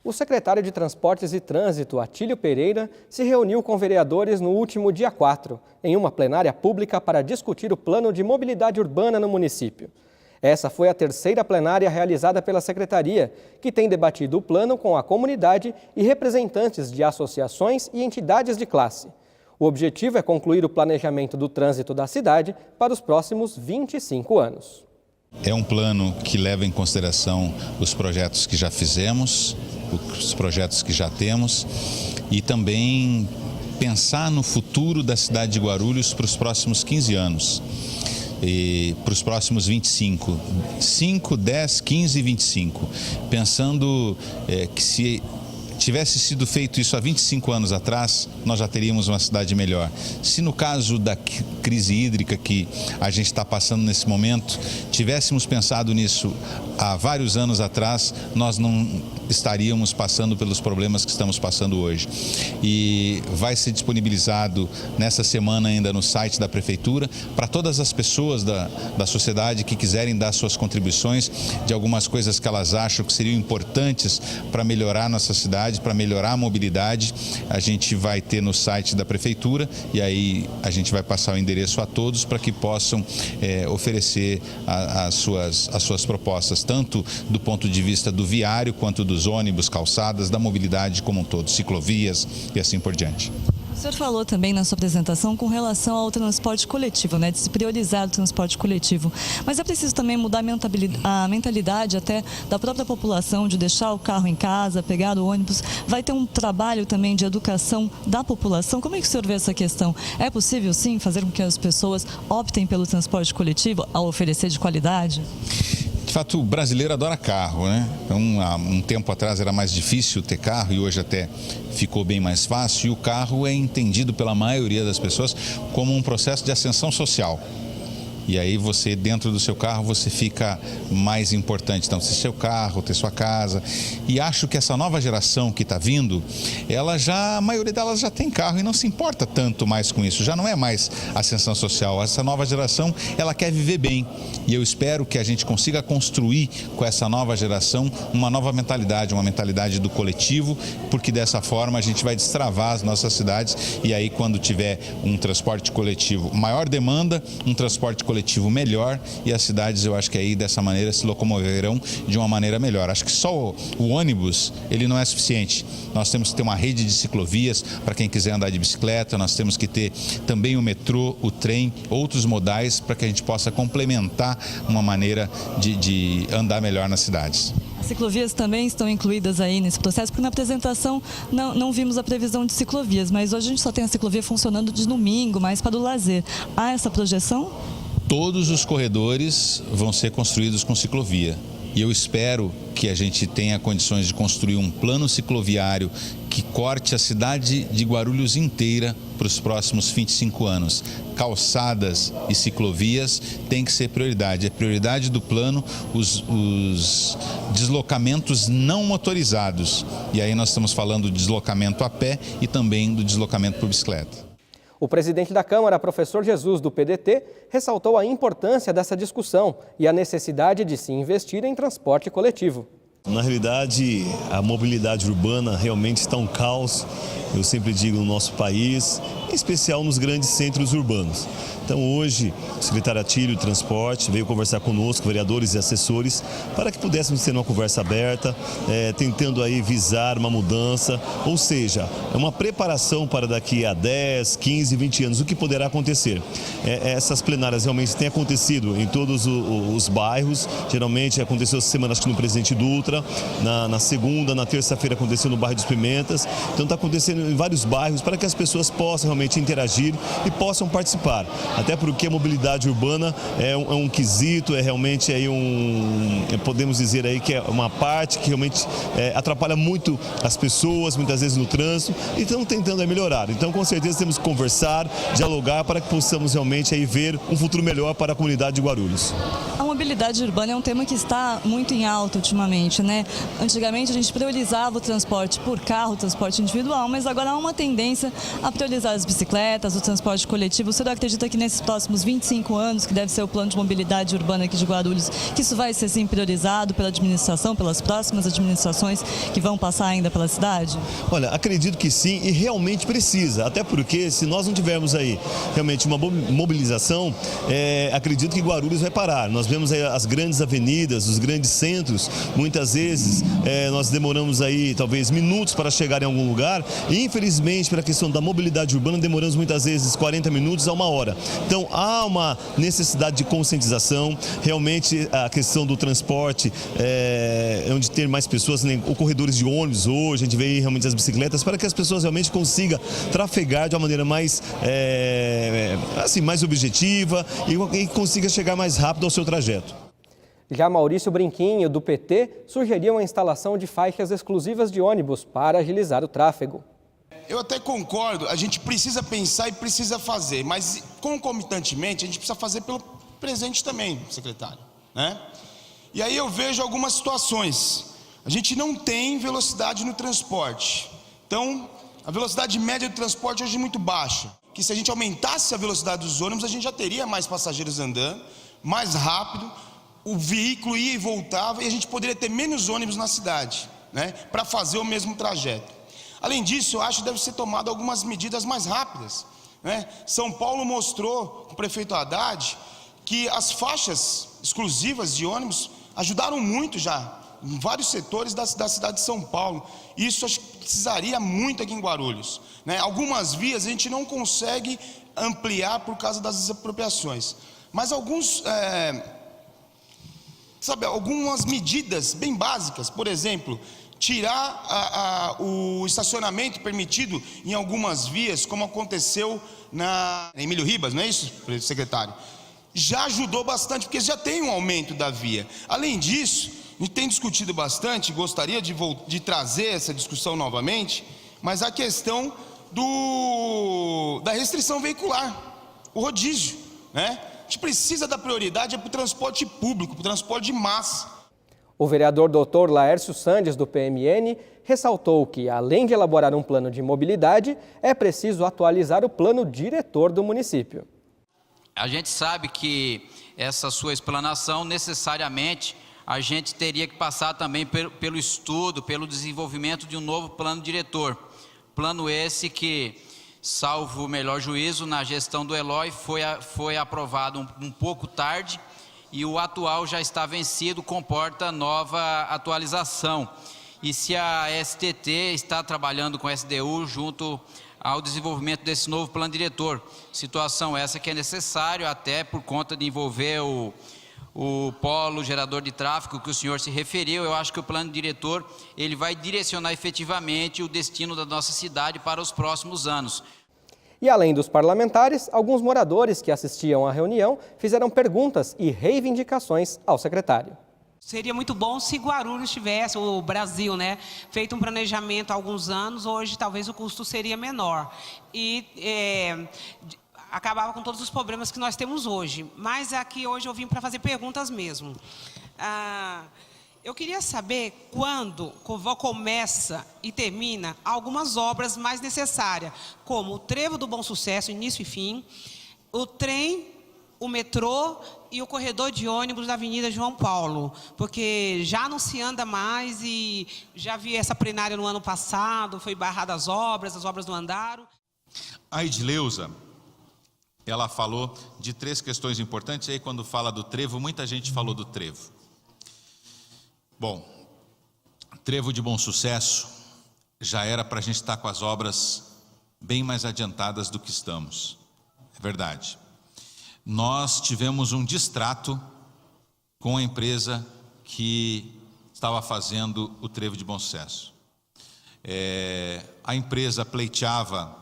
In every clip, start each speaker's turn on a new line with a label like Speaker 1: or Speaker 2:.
Speaker 1: O secretário de Transportes e Trânsito, Atílio Pereira, se reuniu com vereadores no último dia 4, em uma plenária pública para discutir o plano de mobilidade urbana no município. Essa foi a terceira plenária realizada pela secretaria, que tem debatido o plano com a comunidade e representantes de associações e entidades de classe. O objetivo é concluir o planejamento do trânsito da cidade para os próximos 25 anos.
Speaker 2: É um plano que leva em consideração os projetos que já fizemos, os projetos que já temos e também pensar no futuro da cidade de Guarulhos para os próximos 15 anos. E para os próximos 25, 5, 10, 15 e 25, pensando que se tivesse sido feito isso há 25 anos atrás, nós já teríamos uma cidade melhor. Se no caso da crise hídrica que a gente está passando nesse momento, tivéssemos pensado nisso há vários anos atrás, nós não estaríamos passando pelos problemas que estamos passando hoje. E vai ser disponibilizado nessa semana ainda no site da Prefeitura para todas as pessoas da sociedade que quiserem dar suas contribuições de algumas coisas que elas acham que seriam importantes para melhorar nossa cidade, para melhorar a mobilidade. A gente vai ter no site da Prefeitura e aí a gente vai passar o endereço a todos para que possam oferecer as suas propostas, tanto do ponto de vista do viário quanto dos ônibus, calçadas, da mobilidade como um todo, ciclovias e assim por diante.
Speaker 3: O senhor falou também na sua apresentação com relação ao transporte coletivo, de se priorizar o transporte coletivo. Mas é preciso também mudar a mentalidade até da própria população de deixar o carro em casa, pegar o ônibus. Vai ter um trabalho também de educação da população. Como é que o senhor vê essa questão? É possível, sim, fazer com que as pessoas optem pelo transporte coletivo ao oferecer de qualidade?
Speaker 2: De fato, o brasileiro adora carro, né? Então, há um tempo atrás era mais difícil ter carro e hoje até ficou bem mais fácil. E o carro é entendido pela maioria das pessoas como um processo de ascensão social. E aí você, dentro do seu carro, você fica mais importante. Então, ter seu carro, ter sua casa. E acho que essa nova geração que está vindo, a maioria delas já tem carro e não se importa tanto mais com isso. Já não é mais ascensão social. Essa nova geração, ela quer viver bem. E eu espero que a gente consiga construir com essa nova geração uma nova mentalidade, uma mentalidade do coletivo, porque dessa forma a gente vai destravar as nossas cidades. E aí, quando tiver um transporte coletivo maior demanda, um transporte coletivo melhor e as cidades, eu acho que aí dessa maneira se locomoverão de uma maneira melhor. Acho que só o ônibus, ele não é suficiente. Nós temos que ter uma rede de ciclovias para quem quiser andar de bicicleta, nós temos que ter também o metrô, o trem, outros modais para que a gente possa complementar uma maneira de andar melhor nas cidades.
Speaker 3: As ciclovias também estão incluídas aí nesse processo, porque na apresentação não vimos a previsão de ciclovias, mas hoje a gente só tem a ciclovia funcionando de domingo, mais para o lazer. Há essa projeção?
Speaker 2: Todos os corredores vão ser construídos com ciclovia. E eu espero que a gente tenha condições de construir um plano cicloviário que corte a cidade de Guarulhos inteira para os próximos 25 anos. Calçadas e ciclovias tem que ser prioridade. É prioridade do plano os deslocamentos não motorizados. E aí nós estamos falando do deslocamento a pé e também do deslocamento por bicicleta.
Speaker 1: O presidente da Câmara, professor Jesus, do PDT, ressaltou a importância dessa discussão e a necessidade de se investir em transporte coletivo.
Speaker 4: Na realidade, a mobilidade urbana realmente está um caos, eu sempre digo, no nosso país, em especial nos grandes centros urbanos. Então hoje, o secretário Atílio de Transporte veio conversar conosco, vereadores e assessores, para que pudéssemos ter uma conversa aberta, tentando aí visar uma mudança, ou seja, é uma preparação para daqui a 10, 15, 20 anos, o que poderá acontecer. Essas plenárias realmente têm acontecido em todos os bairros, geralmente aconteceu essa semana, acho que no Presidente Dutra, na segunda, na terça-feira aconteceu no bairro dos Pimentas, então está acontecendo em vários bairros para que as pessoas possam realmente interagir e possam participar. Até porque a mobilidade urbana é um quesito, é realmente aí podemos dizer aí que é uma parte que realmente atrapalha muito as pessoas, muitas vezes no trânsito, e estamos tentando melhorar. Então, com certeza, temos que conversar, dialogar para que possamos realmente aí ver um futuro melhor para a comunidade de Guarulhos.
Speaker 3: A mobilidade urbana é um tema que está muito em alta ultimamente, Antigamente a gente priorizava o transporte por carro, o transporte individual, mas agora há uma tendência a priorizar as bicicletas, o transporte coletivo. O senhor acredita que nesses próximos 25 anos, que deve ser o plano de mobilidade urbana aqui de Guarulhos, que isso vai ser sim priorizado pela administração, pelas próximas administrações que vão passar ainda pela cidade?
Speaker 4: Olha, acredito que sim e realmente precisa, até porque se nós não tivermos aí realmente uma mobilização, acredito que Guarulhos vai parar. Nós vemos aí as grandes avenidas, os grandes centros, muitas vezes nós demoramos aí talvez minutos para chegar em algum lugar e infelizmente pela questão da mobilidade urbana demoramos muitas vezes 40 minutos a 1 hora. Então há uma necessidade de conscientização, realmente a questão do transporte, onde ter mais pessoas, ou corredores de ônibus hoje, a gente vê aí realmente as bicicletas, para que as pessoas realmente consigam trafegar de uma maneira mais, mais objetiva e consiga chegar mais rápido ao seu trajeto.
Speaker 1: Já Maurício Brinquinho, do PT, sugeriu a instalação de faixas exclusivas de ônibus para agilizar o tráfego.
Speaker 5: Eu até concordo, a gente precisa pensar e precisa fazer, mas concomitantemente a gente precisa fazer pelo presente também, secretário, né? E aí eu vejo algumas situações. A gente não tem velocidade no transporte. Então, a velocidade média do transporte hoje é muito baixa. Que se a gente aumentasse a velocidade dos ônibus, a gente já teria mais passageiros andando, mais rápido, o veículo ia e voltava e a gente poderia ter menos ônibus na cidade, né, para fazer o mesmo trajeto. Além disso, eu acho que deve ser tomado algumas medidas mais rápidas, né? São Paulo mostrou, com o prefeito Haddad, que as faixas exclusivas de ônibus ajudaram muito já em vários setores da cidade de São Paulo. Isso acho que precisaria muito aqui em Guarulhos, né? Algumas vias a gente não consegue ampliar por causa das desapropriações, mas algumas medidas bem básicas, por exemplo, tirar o estacionamento permitido em algumas vias, como aconteceu na Emílio Ribas, não é isso, secretário? Já ajudou bastante, porque já tem um aumento da via. Além disso, a gente tem discutido bastante, gostaria de trazer essa discussão novamente, mas a questão da restrição veicular, o rodízio, né? A gente precisa dar prioridade para o transporte público, para o transporte de massa.
Speaker 1: O vereador Dr. Laércio Sandes, do PMN, ressaltou que, além de elaborar um plano de mobilidade, é preciso atualizar o plano diretor do município.
Speaker 6: A gente sabe que essa sua explanação, necessariamente, a gente teria que passar também pelo estudo, pelo desenvolvimento de um novo plano diretor. Plano esse que, salvo o melhor juízo, na gestão do Eloy, foi aprovado um pouco tarde, e o atual já está vencido, comporta nova atualização. E se a STT está trabalhando com a SDU junto ao desenvolvimento desse novo plano diretor, situação essa que é necessário até por conta de envolver o polo gerador de tráfego que o senhor se referiu. Eu acho que o plano diretor ele vai direcionar efetivamente o destino da nossa cidade para os próximos anos.
Speaker 1: E além dos parlamentares, alguns moradores que assistiam à reunião fizeram perguntas e reivindicações ao secretário.
Speaker 7: Seria muito bom se Guarulhos tivesse, o Brasil, né, feito um planejamento há alguns anos. Hoje talvez o custo seria menor e acabava com todos os problemas que nós temos hoje. Mas aqui hoje eu vim para fazer perguntas mesmo. Eu queria saber quando começa e termina algumas obras mais necessárias, como o Trevo do Bom Sucesso, início e fim, o trem, o metrô e o corredor de ônibus da Avenida João Paulo, porque já não se anda mais e já vi essa plenária no ano passado, foi barrada as obras não andaram.
Speaker 2: A Edileuza, ela falou de 3 questões importantes, e aí quando fala do trevo, muita gente falou do trevo. Bom, Trevo de Bom Sucesso já era para a gente estar com as obras bem mais adiantadas do que estamos, é verdade. Nós tivemos um distrato com a empresa que estava fazendo o Trevo de Bom Sucesso. A empresa pleiteava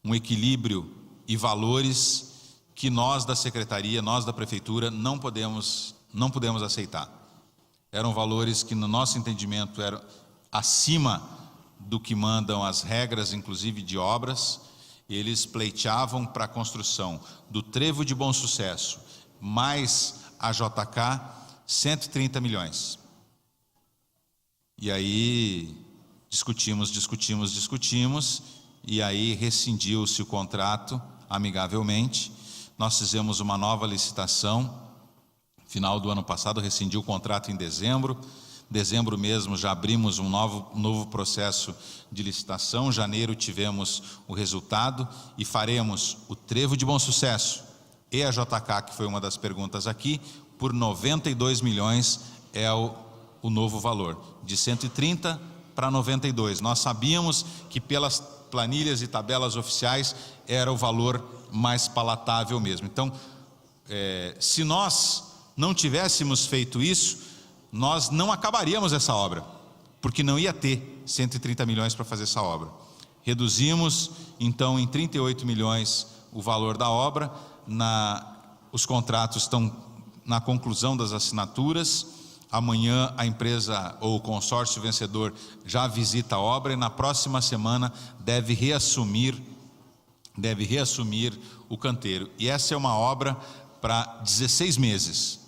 Speaker 2: um equilíbrio e valores que nós da secretaria, nós da prefeitura não podemos aceitar. Eram valores que no nosso entendimento eram acima do que mandam as regras, inclusive de obras. Eles pleiteavam para a construção do Trevo de Bom Sucesso, mais a JK, 130 milhões. E aí discutimos, e aí rescindiu-se o contrato amigavelmente. nós fizemos uma nova licitação, final do ano passado, rescindiu o contrato em dezembro. Dezembro mesmo já abrimos um novo processo de licitação. Janeiro tivemos o resultado e faremos o Trevo de Bom Sucesso e a JK, que foi uma das perguntas aqui, por 92 milhões é o novo valor, de 130 para 92. Nós sabíamos que pelas planilhas e tabelas oficiais era o valor mais palatável mesmo. Então, se nós não tivéssemos feito isso, nós não acabaríamos essa obra, porque não ia ter 130 milhões para fazer essa obra. Reduzimos, então, em 38 milhões o valor da obra. Os contratos estão na conclusão das assinaturas. Amanhã a empresa ou o consórcio vencedor já visita a obra e na próxima semana deve reassumir o canteiro. E essa é uma obra para 16 meses.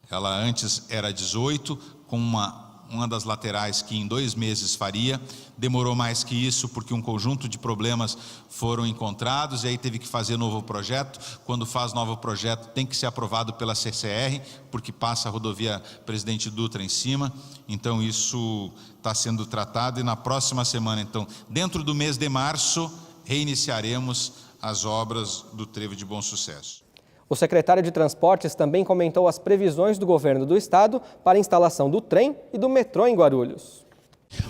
Speaker 2: Ela antes era 18, com uma das laterais que em 2 meses faria. Demorou mais que isso porque um conjunto de problemas foram encontrados e aí teve que fazer novo projeto. Quando faz novo projeto tem que ser aprovado pela CCR, porque passa a rodovia Presidente Dutra em cima. Então isso está sendo tratado e na próxima semana, então, dentro do mês de março, reiniciaremos as obras do Trevo de Bom Sucesso.
Speaker 1: O secretário de Transportes também comentou as previsões do governo do estado para a instalação do trem e do metrô em Guarulhos.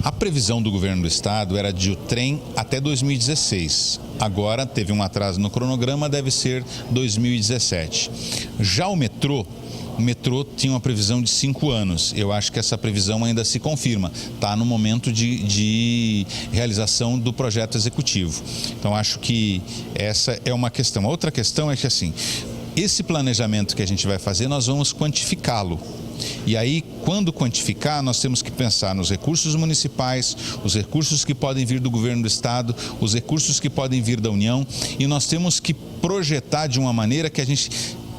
Speaker 2: A previsão do governo do estado era de o trem até 2016. Agora teve um atraso no cronograma, deve ser 2017. Já o metrô tinha uma previsão de 5 anos. Eu acho que essa previsão ainda se confirma. Está no momento de realização do projeto executivo. Então, acho que essa é uma questão. A outra questão é que, assim, esse planejamento que a gente vai fazer, nós vamos quantificá-lo. E aí, quando quantificar, nós temos que pensar nos recursos municipais, os recursos que podem vir do governo do estado, os recursos que podem vir da União, e nós temos que projetar de uma maneira que a gente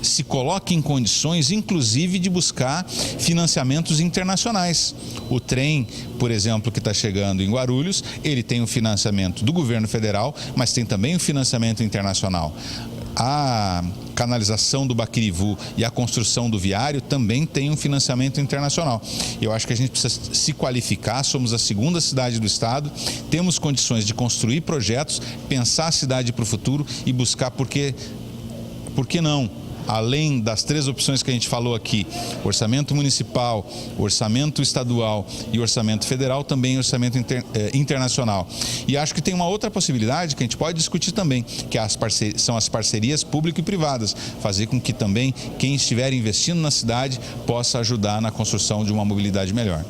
Speaker 2: se coloque em condições, inclusive, de buscar financiamentos internacionais. O trem, por exemplo, que está chegando em Guarulhos, ele tem o financiamento do governo federal, mas tem também o financiamento internacional. A canalização do Baquirivu e a construção do viário também tem um financiamento internacional. Eu acho que a gente precisa se qualificar, somos a 2ª cidade do estado, temos condições de construir projetos, pensar a cidade para o futuro e buscar, por que não? Além das 3 opções que a gente falou aqui, orçamento municipal, orçamento estadual e orçamento federal, também orçamento internacional. E acho que tem uma outra possibilidade que a gente pode discutir também, que são as parcerias público e privadas, fazer com que também quem estiver investindo na cidade possa ajudar na construção de uma mobilidade melhor.